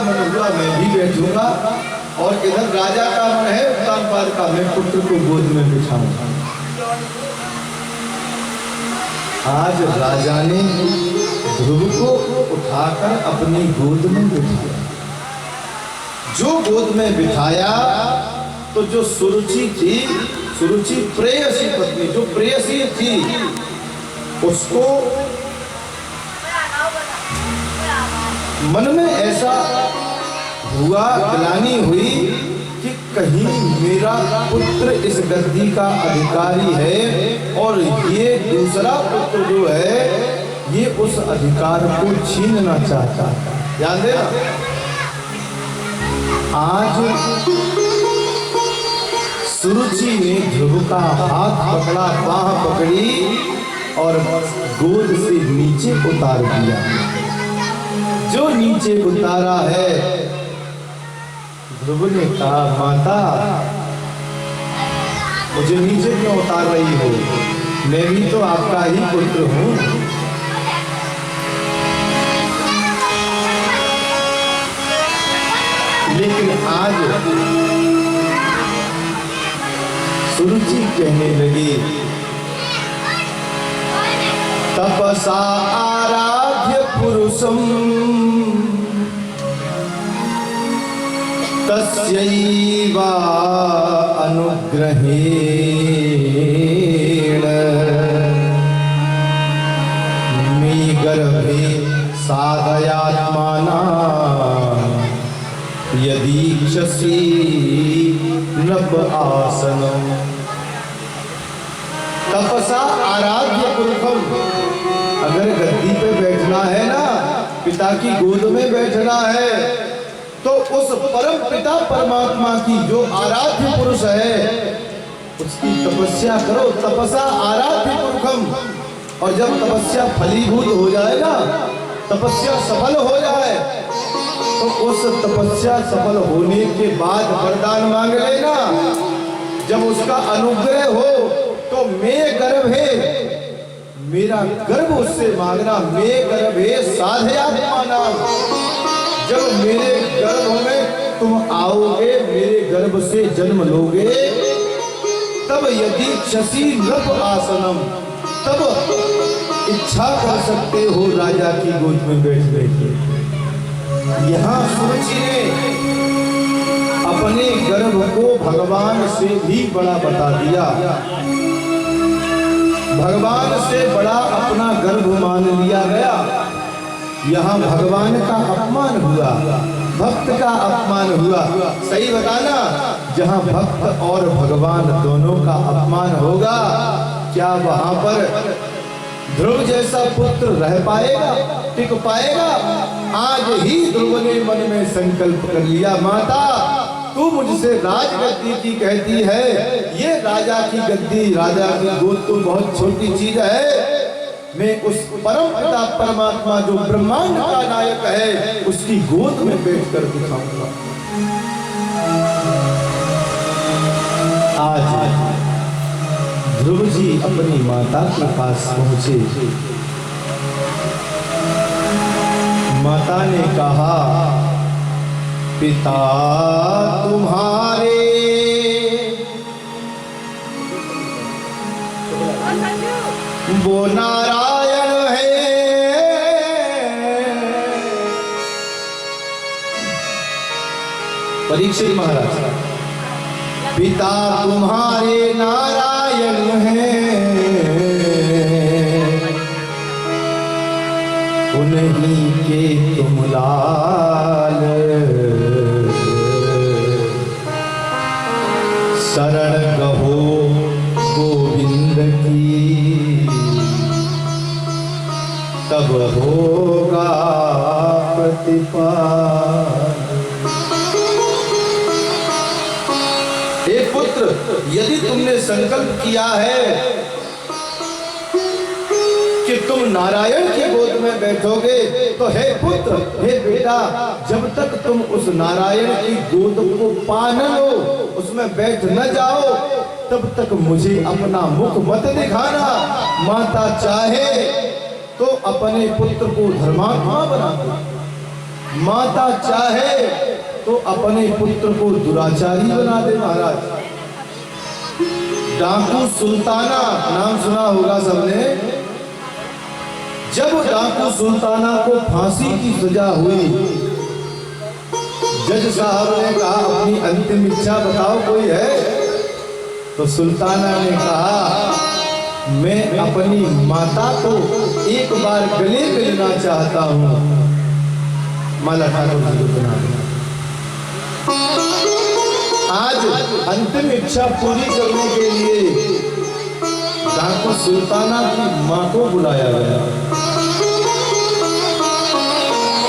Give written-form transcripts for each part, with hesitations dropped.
मन हुआ मैं भी बैठूंगा, और इधर राजा का मन है उत्तानपाद का मैं पुत्र को गोद में बिठाऊंगा। आज राजा ने ध्रुव को उठाकर अपनी गोद में बिठाया। जो गोद में बिठाया तो जो सुरुचि थी, सुरुचि प्रेयसी पत्नी, जो प्रेयसी थी, उसको मन में ऐसा हुआ, ग्लानि हुई कि कहीं मेरा पुत्र इस गद्दी का अधिकारी है और ये दूसरा पुत्र जो है ये उस अधिकार को छीनना चाहता है। ध्यान देना, आज सुरुचि ने ध्रुव का हाथ पकड़ा, बाह पकड़ी और गोद से नीचे उतार दिया। जो नीचे उतारा है, ध्रुव ने कहा माता मुझे नीचे क्यों उतार रही हो, मैं भी तो आपका ही पुत्र हूं। लेकिन आज सुरुचि कहने लगी तपसा आराध्य पुरुषम तस्यैवा अनुग्रहेण मे गर्भे साधयात्माना यदीक्षसि नृप आसनम। तपसा आराध्य पुरुषम, अगर गद्दी पे बैठना है ना, पिता की गोद में बैठना है, तो उस परम पिता परमात्मा की जो आराध्य पुरुष है उसकी तपस्या करो। तपसा आराध्य पुरुषम, और जब तपस्या फलीभूत हो जाए ना, तपस्या सफल हो जाए, तो उस तपस्या सफल होने के बाद वरदान मांग लेना। जब उसका अनुग्रह हो तो मैं गर्भ है, मेरा गर्भ उससे मांगना। मैं गर्भ है साधयात्माना, जब मेरे गर्भ में तुम आओगे, मेरे गर्भ से जन्म लोगे, तब यदि क्षसी नृप आसनम, तब इच्छा कर सकते हो राजा की गोद में बैठने की। यहाँ सुरुचि ने अपने गर्भ को भगवान से भी बड़ा बता दिया। भगवान से बड़ा अपना गर्भ मान लिया गया। यहाँ भगवान का अपमान हुआ, भक्त का अपमान हुआ। सही बताना, जहाँ भक्त और भगवान दोनों का अपमान होगा, क्या वहां पर ध्रुव जैसा पुत्र रह पाएगा, टिक पाएगा? आज ही ध्रुव ने मन में संकल्प कर लिया, माता तू मुझसे राजगद्दी की कहती है, ये राजा की गद्दी, राजा की गोद तो बहुत छोटी चीज है। मैं उस परम पिता परमात्मा जो ब्रह्मांड का नायक है, उसकी गोद में बैठकर दिखाऊंगा। आज ध्रुव जी अपनी माता के पास पहुंचे। माता ने कहा, पिता तुम्हारे वो नारायण है, परीक्षित महाराज, पिता तुम्हारे नारायण हैं, उन्हीं के तुम लाल, शरण गहो गोविंद की, तब होगा प्रतिपाल। हे पुत्र, यदि तुमने संकल्प किया है कि तुम नारायण की गोद में बैठोगे, तो हे पुत्र, हे बेटा, जब तक तुम उस नारायण की गोद को पा न लो, उसमें बैठ न जाओ, तब तक मुझे अपना मुख मत दिखाना। माता चाहे तो अपने पुत्र को धर्मात्मा बना दो, माता चाहे तो अपने पुत्र को दुराचारी बना दे महाराज। डाकू सुल्ताना नाम सुना होगा सबने। जब डाकू सुल्ताना को फांसी की सजा हुई, जज साहब ने कहा अपनी अंतिम इच्छा बताओ कोई है? तो सुल्ताना ने कहा मैं अपनी माता को एक बार गले मिलना चाहता हूं। माला ठाकुर जी को बना दिया। आज अंतिम इच्छा पूरी करने के लिए डाकू सुल्ताना की मां को बुलाया गया।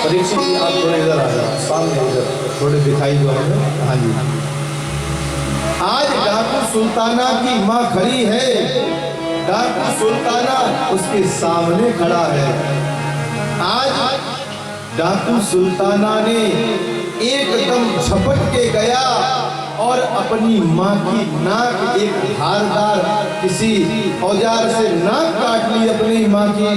परीक्षित जी आप थोड़े इधर आ जाओ, सामने इधर थोड़े दिखाई दो हमें। हाँ जी, आज डाकू सुल्ताना की मां खड़ी है, डाकू सुल्ताना उसके सामने खड़ा है। आज डाकू सुल्ताना ने एकदम झपट के गया और अपनी मां की नाक एक धारदार किसी औजार से नाक काट ली अपनी मां की।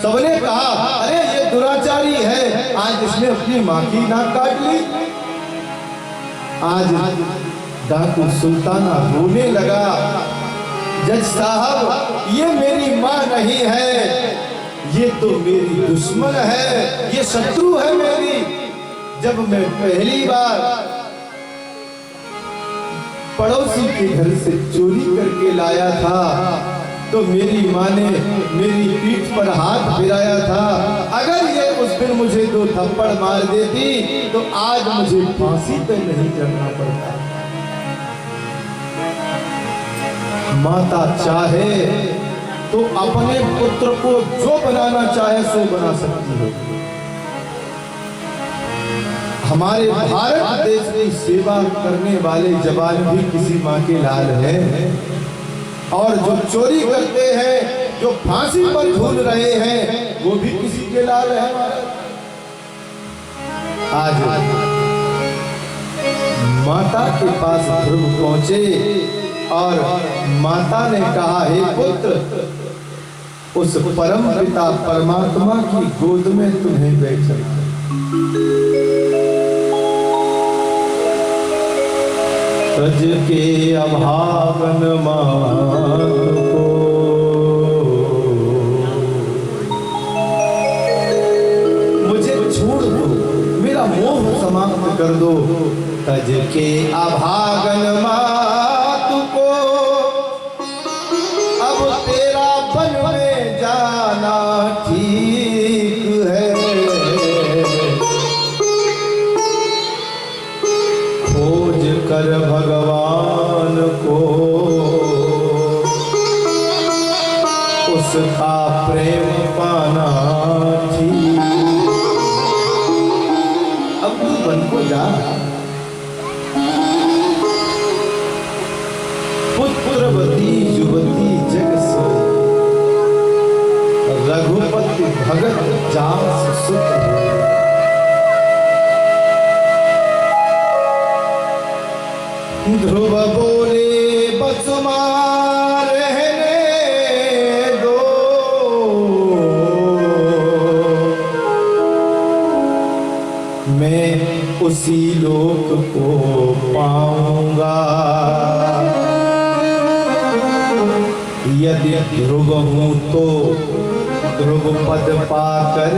सबने कहा अरे ये दुराचारी है, आज इसने अपनी मां की नाक काट ली। आज डाकू सुल्ताना रोने लगा, जज साहब ये मेरी मां नहीं है, ये तो मेरी दुश्मन है, ये शत्रु है मेरी। जब मैं पहली बार पड़ोसी के घर से चोरी करके लाया था तो मेरी माँ ने मेरी पीठ पर हाथ फिराया था। अगर ये उस दिन मुझे 2 थप्पड़ मार देती तो आज मुझे फांसी पे नहीं चढ़ना पड़ता। माता चाहे तो अपने पुत्र को जो बनाना चाहे सो बना सकती है। हमारे भारत देश की सेवा करने वाले जवान भी किसी माँ के लाल हैं, और जो चोरी करते हैं, जो फांसी पर झूल रहे हैं, वो भी किसी के लाल हैं। आज माता के पास ध्रुव पहुंचे और माता ने कहा हे पुत्र, उस परम पिता परमात्मा की गोद में तुम्हें बैठ तज के अभागन मान को मुझे छोड़ दो, मेरा मोह समाप्त कर दो। तज के अभागन मात को अब तेरा बन में जाना ठीक है। खोज कर भगवान को उसका प्रेम पाना ठीक। अब तू वन को जा, पुत्रवती युवती जग सोई, रघुपति भगत जास सुत। ध्रुव बोले बस मां रहने दो, मैं उसी लोक को पाऊंगा। यदि ध्रुव हूं तो ध्रुव पद पाकर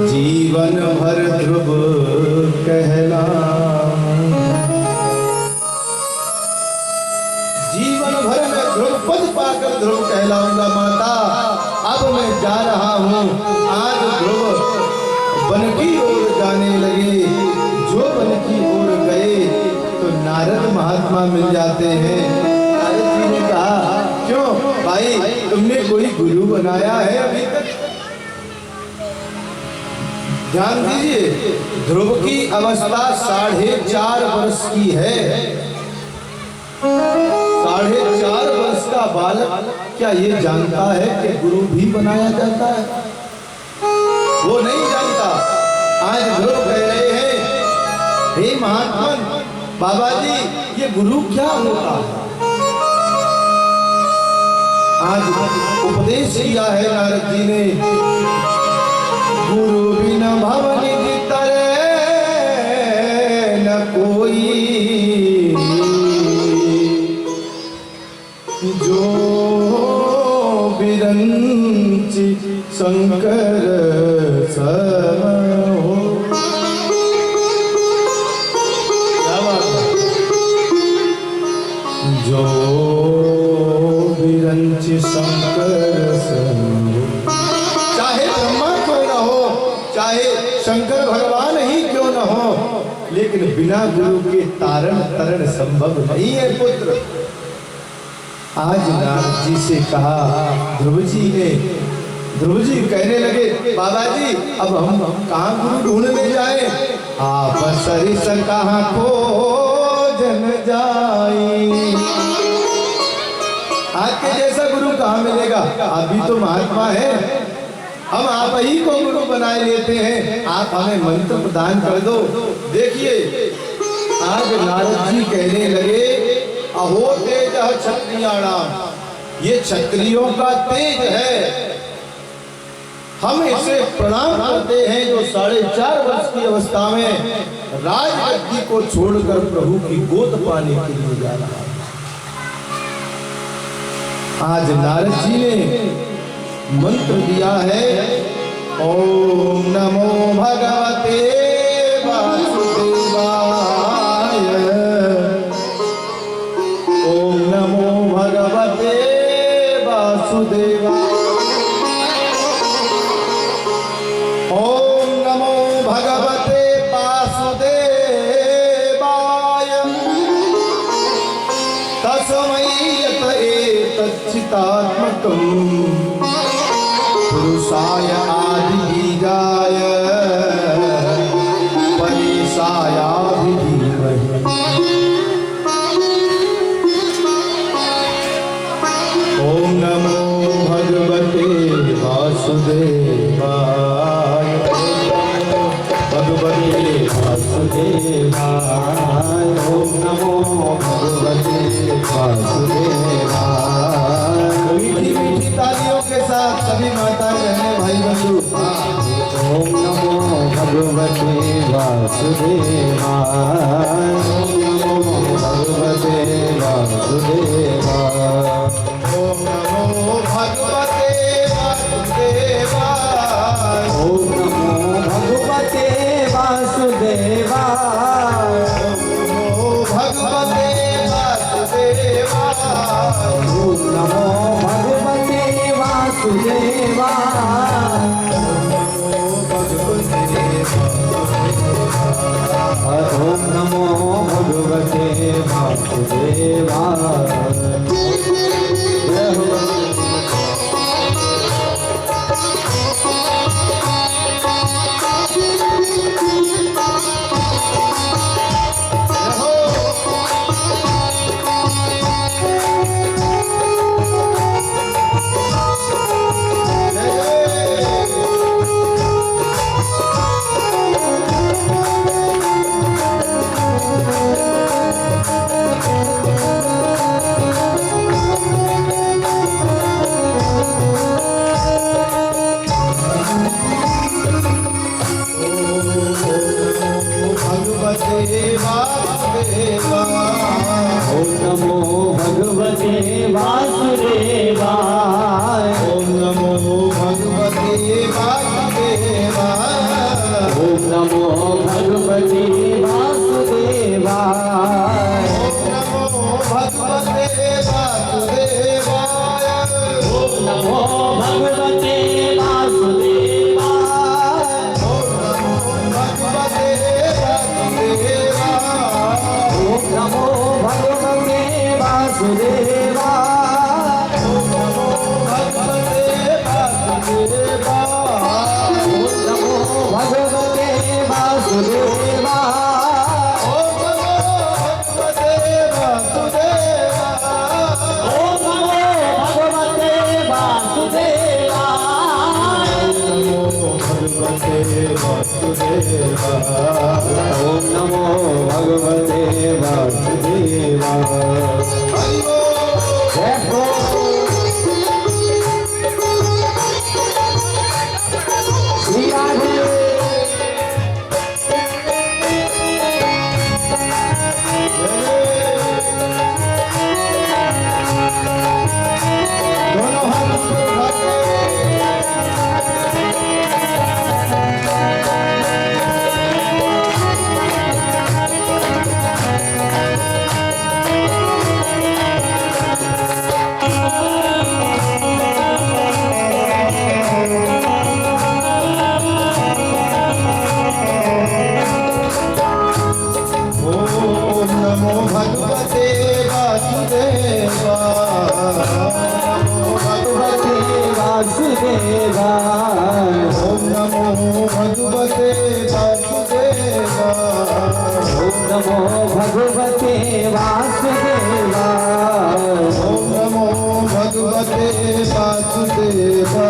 जीवन भर ध्रुव कहला। जीवन भर में ध्रुव पद पाकर ध्रुव कहलाऊंगा। माता अब मैं जा रहा हूँ। आज ध्रुव वन की ओर जाने लगे। जो वन की ओर गए तो नारद महात्मा मिल जाते हैं। नारद जी ने कहा क्यों भाई, तुमने कोई गुरु बनाया है अभी तक? ध्यान दीजिए, ध्रुव की अवस्था 4.5 वर्ष की है। 4.5 वर्ष का बालक क्या ये जानता है कि गुरु भी बनाया जाता है? वो नहीं जानता। आज ध्रुव कह रहे हैं हे महात्मा बाबा जी, ये गुरु क्या होता है? आज उपदेश किया है नारद जी ने। गुरु बिन भवनिधि तरे न कोई, जो बिरंची शंकर सम हो। क्या बात है? जो बिरंची शंकर सम हो। चाहे ब्रह्मा क्यों न हो, चाहे शंकर भगवान ही क्यों न हो, लेकिन बिना गुरु के तारण तरण संभव नहीं है पुत्र। आज नारद जी से कहा, ध्रुव जी कहने लगे, बाबा जी अब हम कहाँ गुरु ढूंढने जाए? आप सरिस कहाँ खोजन जाई। आपके जैसा गुरु कहाँ मिलेगा? आप भी तो महात्मा है, हम आप ही को गुरु बनाए लेते हैं, आप हमें मंत्र प्रदान कर दो। देखिए आज नारद जी कहने लगे, अहो तेज क्षत्रियाणाम, ये क्षत्रियों का तेज है। हम इसे प्रणाम करते हैं जो 4.5 वर्ष की अवस्था में राजगद्दी को छोड़कर प्रभु की गोद पाने के लिए जा रहा है। आज नारद जी ने मंत्र दिया है, ओम नमो भगवते वासुदेवाय, ओम नमो भगवते वासुदेवाय, ओम नमो भगवते वासुदेवाय, तस्मै यत एतच्चिदात्मकं पुरुषाय आदिबीजाय परेशायाधि धीमहि। ओम नमो भगवते वासुदेवाय, भगवते वासुदेवाय, ओम नमो भगवते वासुदेवाय। मीठी मीठी तालियों के साथ सभी माताएं बहनें भाई बंधु, ओम नमो भगवते वासुदेवाय, ओम नमो भगवते वासुदेवाय, ओम नमो भगवते वासुदेवाय, ओम नमो भगवते वासुदेवाय, ओम नमो भगवते वासुदेवाय, ओम नमो भगवते वासुदेवाय, ओम नमो भगवते वासुदेवाय। ओम नमो भगवते वासुदेवाय। भगवते वासुदेवा। ओम नमो भगवते वासुदेवा। ओम नमो भगवते वासुदेवा।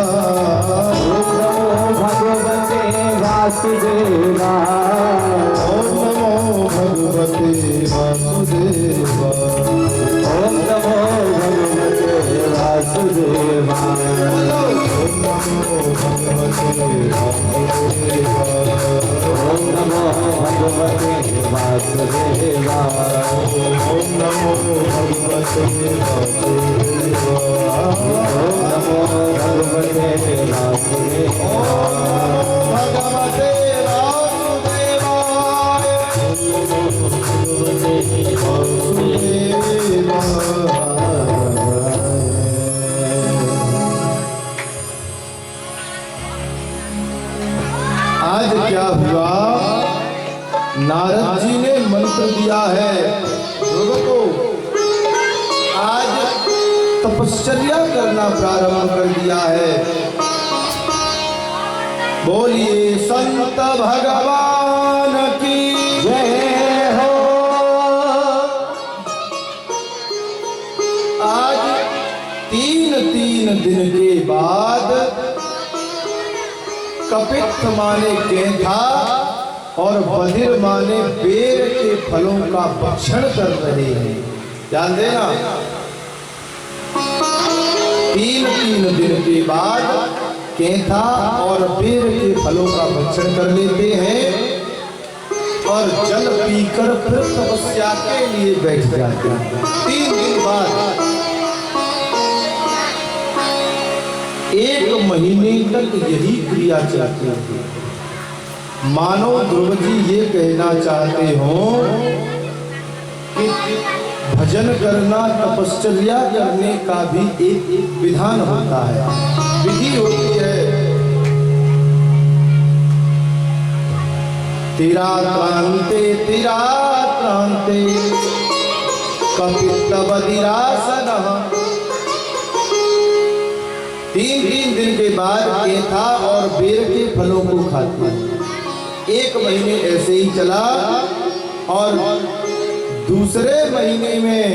ओम नमो भगवते वासुदेवा। ओम नमो भगवते वासुदेवा। ओम नमो भगवते वासुदेवा। ओम नमो भगवते वासुदेवा। ओम नमो भगवते वासुदेवा। ओम नमो भगवते वासुदेवा। ओम नमो भगवते वासुदेवा। भगवते आज क्या हुआ? नारद जी ने मंत्र दिया है लोगों को, आज तपश्चर्या करना प्रारंभ कर दिया है। बोलिए संत भगवान की जय हो। आज तीन दिन के बाद कपित्थ माने केंथा और बधिर माने बेर के फलों का भक्षण कर रहे हैं। ध्यान देना, तीन दिन के बाद केंथा और बेर के फलों का भक्षण कर लेते हैं और जल पीकर फिर तपस्या के लिए बैठ जाते हैं। 3 दिन बाद 1 महीने तक यही क्रिया चलती है। मानो ध्रुव जी ये कहना चाहते हो कि भजन करना, तपश्चर्या करने का भी एक विधान होता है, विधि होती है। तीराक्रांते कपित्थ बधिरासनः। 3 दिन के बाद केंथा और बेर के फलों को खाते हैं। 1 महीने ऐसे ही चला और दूसरे महीने में